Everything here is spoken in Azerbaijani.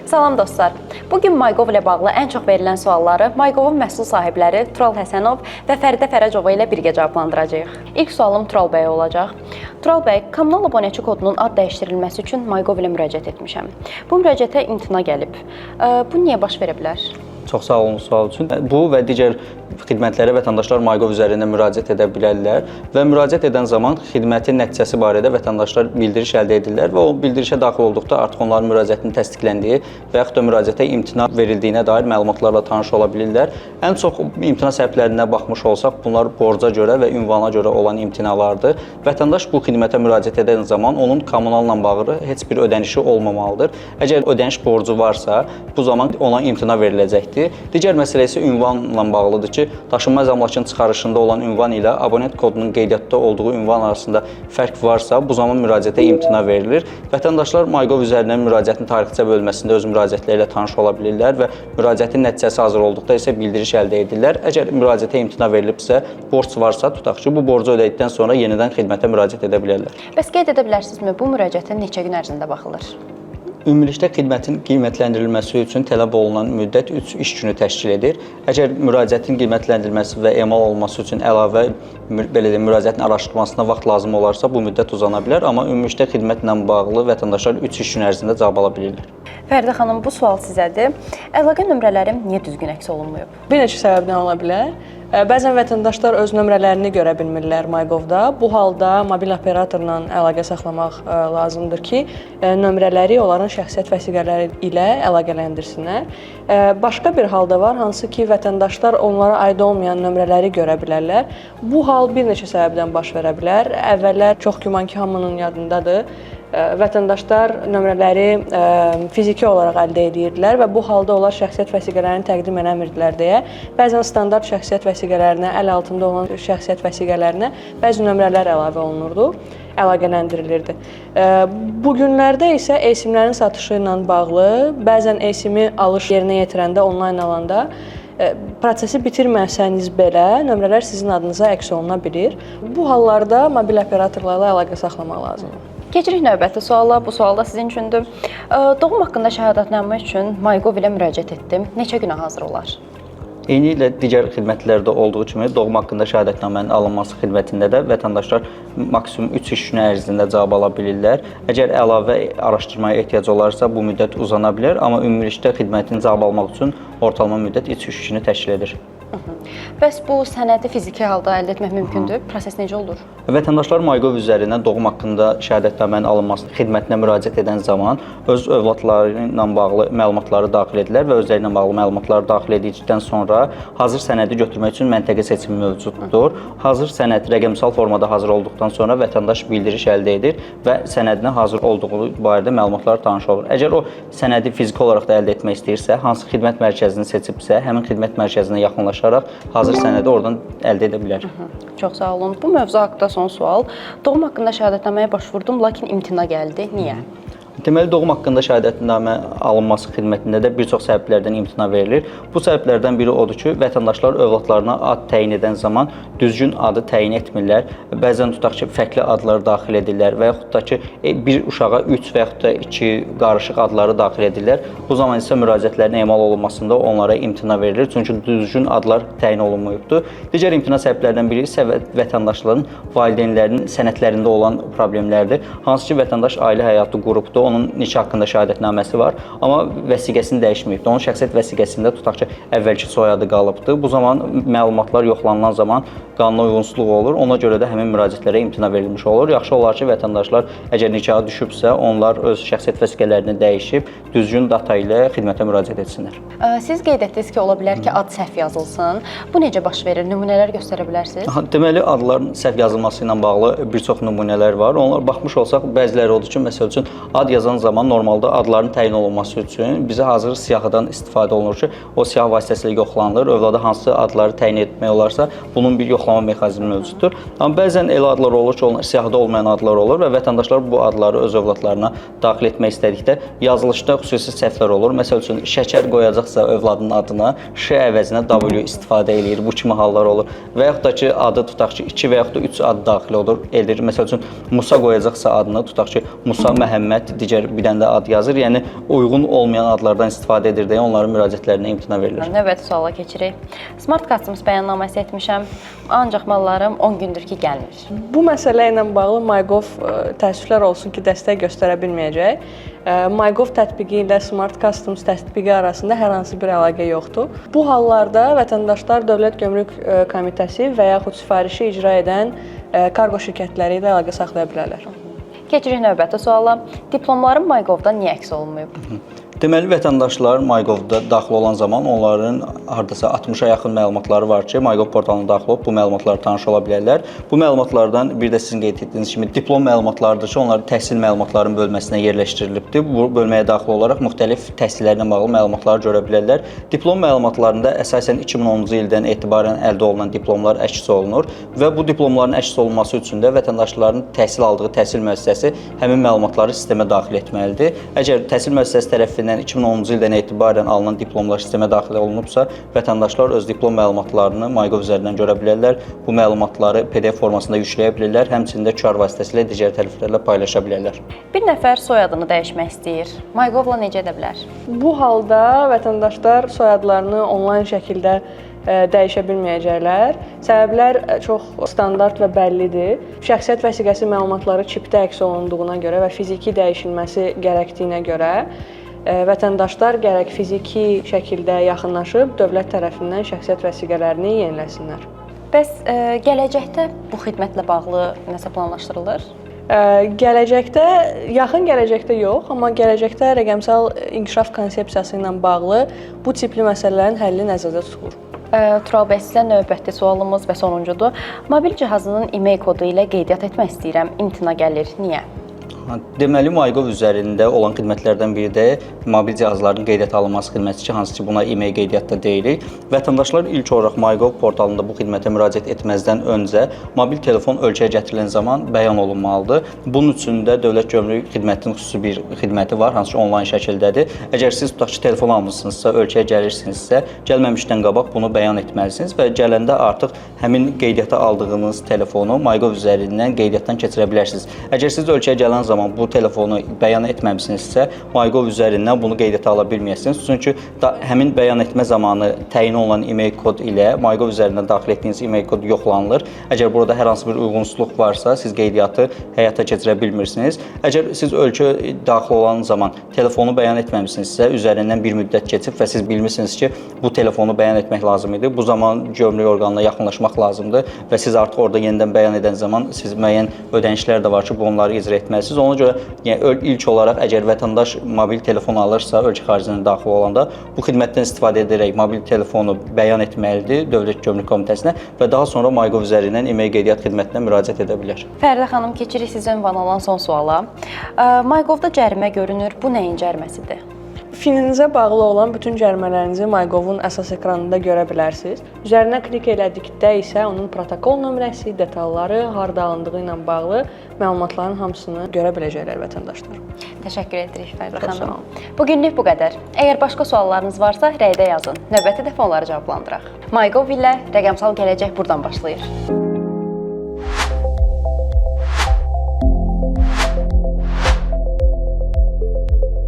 Salam dostlar. Bugün MyGov ilə bağlı ən çox verilən sualları MyGovun məhsul sahibləri Tural Həsənov və Fəridə Fərəcova ilə birgə cavablandıracağıq. İlk sualım Tural bəyə olacaq. Tural bəy, kommunal abunəçi kodunun ad dəyişdirilməsi üçün MyGov ilə müraciət etmişəm. Bu müraciətə imtina gəlib. Bu niyə baş verə bilər? Çox sağ olun sual üçün. Bu və digər xidmətlərə vətəndaşlar MyGov üzərindən müraciət edə bilərlər və müraciət edən zaman xidmətin nəticəsi barədə vətəndaşlar bildiriş əldə edirlər və o bildirişə daxil olduqda artıq onların müraciətinin təsdiqləndiyi və yaxud da müraciətə imtina verildiyinə dair məlumatlarla tanış ola bilirlər. Ən çox imtina səbəblərinə baxmış olsaq, bunlar borca görə və ünvana görə olan imtinalardır. Vətəndaş bu xidmətə müraciət edən zaman onun kommunalla bağlı heç bir ödənişi olmamalıdır. Əgər ödəniş borcu varsa, bu zaman ona imtina veriləcəkdir. Digər məsələ isə ünvanla bağlıdır ki, daşınmaz əmlakın çıxarışında olan ünvan ilə abonent kodunun qeydiyyatda olduğu ünvan arasında fərq varsa, bu zaman müraciətə imtina verilir. Vətəndaşlar MyGov üzərindən müraciətin tarixçə bölməsində öz müraciətləri ilə tanış ola bilirlər və müraciətin nəticəsi hazır olduqda isə bildiriş əldə edirlər. Əgər müraciətə imtina verilibsə, borc varsa, tutaq ki, bu borcu ödədikdən sonra yenidən xidmətə müraciət edə bilərlər. Bəs qeyd edə bilərsinizmi, bu müraciətə neçə gün ərzində baxılır? Ümumilikdə xidmətin qiymətləndirilməsi üçün tələb olunan müddət 3 iş günü təşkil edir. Əgər müraciətin qiymətləndirilməsi və emal olunması üçün əlavə müraciətin araşdırılmasına vaxt lazım olarsa, bu müddət uzana bilər, amma ümumilikdə xidmətlə bağlı vətəndaşlar 3 iş günü ərzində cavab ala bilirlər. Fəridə xanım, bu sual sizədir. Əlaqə nömrələrim niyə düzgün əks olunmayıb? Bir neçə səbəbdən ola bilər. Bəzən vətəndaşlar öz nömrələrini görə bilmirlər MyGov-da. Bu halda mobil operatorla əlaqə saxlamaq lazımdır ki, nömrələri onların şəxsiyyət vəsiqələri ilə əlaqələndirsinlər. Başqa bir halda var, hansı ki, vətəndaşlar onlara aid olmayan nömrələri görə bilərlər. Bu hal bir neçə səbəbdən baş verə bilər. Əvvəllər çox güman ki, hamının yadındadır. Vətəndaşlar nömrələri fiziki olaraq əldə edirdilər və bu halda onlar şəxsiyyət vəsiqələrini təqdim eləmirdilər deyə bəzən standart şəxsiyyət vəsiqələrinə, əl altında olan şəxsiyyət vəsiqələrinə bəzi nömrələr əlavə olunurdu, əlaqələndirilirdi. Bu günlərdə isə e-simlərin satışı ilə bağlı bəzən e-simi alış yerinə yetirəndə, onlayn alanda prosesi bitirməsəniz belə nömrələr sizin adınıza əks oluna bilir. Bu hallarda mobil operatorlarla əlaqə saxlamaq lazımdır. Keçirik növbəti suala. Bu sual da sizin üçündür. Doğum haqqında şəhadətnamə üçün MyGov ilə müraciət etdim. Neçə günə hazır olar? Eyni ilə digər xidmətlərdə olduğu kimi doğum haqqında şəhadətnamənin alınması xidmətində də vətəndaşlar maksimum 3 iş günü ərzində cavab ala bilirlər. Əgər əlavə araşdırmaya ehtiyac olarsa, bu müddət uzana bilər, amma ümumilikdə xidmətin cavab almaq üçün ortalama müddət 3 iş günü təşkil edir. Bəs bu sənədi fiziki halda əldə etmək mümkündür? Proses necə olur? Vətəndaşlar MyGov üzərindən doğum haqqında şəhadətnamənin alınması xidmətinə müraciət edən zaman öz övladları ilə bağlı məlumatları daxil edirlər və özləri ilə bağlı məlumatları daxil etdikdən sonra hazır sənədi götürmək üçün məntəqə seçimi mövcuddur. Hazır sənəd rəqəmsal formada hazır olduqdan sonra vətəndaş bildiriş əldə edir və sənədinə hazır olduğu barədə məlumatlar tanış olur. Əgər o sənədi fiziki olaraq da əldə etmək istəyirsə, hansı xidmət mərkəzini seçibsə, həmin xidmət mərkəzinə yaxınlaşaraq hazır sənədi oradan əldə edə bilər. Çox sağ olun. Bu mövzu haqqında son sual. Doğum haqqında şəhadətnaməyə başvurdum, lakin imtina gəldi. Niyə? Deməli, doğum haqqında şəhadətnamə alınması xidmətində də bir çox səbəblərdən imtina verilir. Bu səbəblərdən biri odur ki, vətəndaşlar övladlarına ad təyin edən zaman düzgün adı təyin etmirlər. Bəzən tutaq ki, fərqli adları daxil edirlər və yaxud da ki, bir uşağa 3 və yaxud da 2 qarışıq adları daxil edirlər. Bu zaman isə müraciətlərin emal olunmasında onlara imtina verilir, çünki düzgün adlar təyin olunmayıbdır. Digər imtina səbəblərdən biri isə vətəndaşların valideynlərinin sənədlərində olan problemlərdir. Hansı ki, vətəndaş ailə həyatı qurubdur, onun nikah haqqında şəhadətnaməsi var, amma vəsiqəsini dəyişməyibdir. Onun şəxsiyyət vəsiqəsində tutaq ki, əvvəlki soyadı qalıbdır. Bu zaman məlumatlar yoxlanılan zaman qanuna uyğunsuzluq olur. Ona görə də həmin müraciətlərə imtina verilmiş olur. Yaxşı olar ki, vətəndaşlar əgər nikaha düşübsə, onlar öz şəxsiyyət vəsiqələrini dəyişib düzgün data ilə xidmətə müraciət etsinlər. Siz qeyd etdiniz ki, ola bilər ki, ad səhv yazılsın. Bu necə baş verir? Nümunələr göstərə bilərsiniz? Deməli, adların səhv yazılması ilə bağlı bir çox nümunələr var. Onlar baxmış olsaq, bəziləri odur ki, məsəl üçün ad yazan zaman normalda adların təyin olunması üçün bizə hazır siyahıdan istifadə olunur ki, o siyah vasitəsilə yoxlanılır. Övlada hansı adları təyin etmək olarsa, bunun bir yoxlama mexanizmi mövcuddur. Amma bəzən elə adlar olur ki, onlar siyahıda olmayan adlar olur və vətəndaşlar bu adları öz övladlarına daxil etmək istədikdə yazılışda xüsusi səhvlər olur. Məsəl üçün, şəkər qoyacaqsa övladının adına Ş əvəzinə W istifadə eləyir. Bu kimi hallar olur. Və yaxud da ki, adı tutaq ki, 2 və yaxud da 3 ad daxil edir. Məsəl üçün, Musa qoyacaqsa adını tutaq ki, Musa Məhəmməd digər bir dənə də ad yazır. Yəni uyğun olmayan adlardan istifadə edir deyə onların müraciətlərinə imtina verilir. Növbəti suala keçirik. Smart Customs bəyannaməsi etmişəm, ancaq mallarım 10 gündür ki, gəlmir. Bu məsələ ilə bağlı MyGov təəssüflər olsun ki, dəstək göstərə bilməyəcək. MyGov tətbiqi ilə Smart Customs tətbiqi arasında hər hansı bir əlaqə yoxdur. Bu hallarda vətəndaşlar Dövlət Gömrük Komitəsi və yaxud sifarişi icra edən kargo şirkətləri ilə əlaqə saxlaya bilərlər. Keçirik növbəti suala. Diplomlarım MyGov-da niyə əks olunmayıb? Deməli, vətəndaşlar MyGov-da daxil olan zaman onların hardasa 60-a yaxın məlumatları var ki, MyGov portalına daxil olub bu məlumatları tanış ola bilərlər. Bu məlumatlardan bir də sizin qeyd etdiyiniz kimi diplom məlumatlarıdır ki, onların təhsil məlumatlarının bölməsinə yerləşdirilibdir. Bu bölməyə daxil olaraq müxtəlif təhsillərlə bağlı məlumatları görə bilərlər. Diplom məlumatlarında əsasən 2010-cu ildən etibarən əldə olunan diplomlar əks olunur və bu diplomların əks olunması üçün də vətəndaşların təhsil aldığı təhsil müəssisəsi həmin məlumatları sistemə daxil etməlidir. Əgər təhsil müəssisəsi tərəfindən 2010-cu ildən etibarən alınan diplomlar sistemə daxil olunubsa, vətəndaşlar öz diplom məlumatlarını MyGov üzərindən görə bilərlər. Bu məlumatları PDF formasında yükləyə bilirlər, həmçinin də QR vasitəsilə digər tərəflərlə paylaşa bilərlər. Bir nəfər soyadını dəyişmək istəyir. MyGov-la necə edə bilər? Bu halda vətəndaşlar soyadlarını onlayn şəkildə dəyişə bilməyəcəklər. Səbəblər çox standart və bəllidir. Şəxsiyyət vəsiqəsi məlumatları çipdə əks olunduğuna görə və fiziki dəyişilməsi gərəkdiyinə görə vətəndaşlar gərək fiziki şəkildə yaxınlaşıb dövlət tərəfindən şəxsiyyət vəsiqələrini yeniləsinlər. Bəs gələcəkdə bu xidmətlə bağlı nəsə planlaşdırılır? Gələcəkdə, yaxın gələcəkdə yox, amma gələcəkdə rəqəmsal inkişaf konsepsiyası ilə bağlı bu tipli məsələlərin həlli nəzərdə tutulur. Tural bəy, sizə növbəti sualımız və sonuncudur. Mobil cihazının e-mail kodu ilə qeydiyyat etmək istəyirəm, imtina gəlir. Niyə? Deməli, MyGov üzərində olan xidmətlərdən biri də mobil cihazların qeydiyyata alınması xidməti ki, hansı ki, buna e-mail qeydiyyatda deyirik. Vətəndaşlar ilk olaraq MyGov portalında bu xidmətə müraciət etməzdən öncə mobil telefon ölkəyə gətirilən zaman bəyan olunmalıdır. Bunun üçün də Dövlət Gömrük Xidmətinin xüsusi bir xidməti var, hansı ki, onlayn şəkildədir. Əgər siz tutaq ki, telefon almısınızsa, ölkəyə gəlirsinizsə, gəlməmişdən qabaq bunu bəyan etməlisiniz və gələndə artıq həmin qeydiyyata aldığınız telefonu MyGov üzərindən qeydiyyatdan keçirə bilərsiniz. Əgər siz ölkəyə gələn zaman bu telefonu bəyan etməmisinizsə, MyGov üzərindən bunu qeydiyyata ala bilməyəsiniz. Çünki həmin bəyan etmə zamanı təyin olunan e-mail kod ilə MyGov üzərindən daxil etdiyiniz e-mail kod yoxlanılır. Əgər burada hər hansı bir uyğunsuzluq varsa, siz qeydiyyatı həyata keçirə bilmirsiniz. Əgər siz ölkə daxil olan zaman telefonu bəyan etməmisinizsə, üzərindən bir müddət keçib və siz bilmirsiniz ki, bu telefonu bəyan etmək lazım idi. Bu zaman gömrük orqanına yaxınlaşmaq lazımdır və siz artıq orada yenidən bəyan edən zaman siz müəyyən ödənişlər də var ki, bunları icra etməlisiniz. Ona görə ilk olaraq əgər vətəndaş mobil telefon alırsa, ölkə xaricində daxil olanda bu xidmətdən istifadə edərək mobil telefonu bəyan etməlidir Dövlət Gömrük Komitəsinə və daha sonra MyGov üzərindən e-mail qeydiyyat xidmətinə müraciət edə bilər. Fəridə xanım, keçirik sizə ünvan olan son suala. MyGov-da cərimə görünür. Bu nəyin cərimməsidir? Filinizə bağlı olan bütün cərimələrinizi MyGov-un əsas ekranında görə bilərsiniz. Üzərinə klik elədikdə isə onun protokol nömrəsi, detalları, harda alındığı ilə bağlı məlumatların hamısını görə biləcəklər vətəndaşlar. Təşəkkür edirik Fəridə xanım. Bugünlük bu qədər. Əgər başqa suallarınız varsa, rəydə yazın. Növbəti dəfə onları cavablandıraq. MyGov ilə rəqəmsal gələcək buradan başlayır.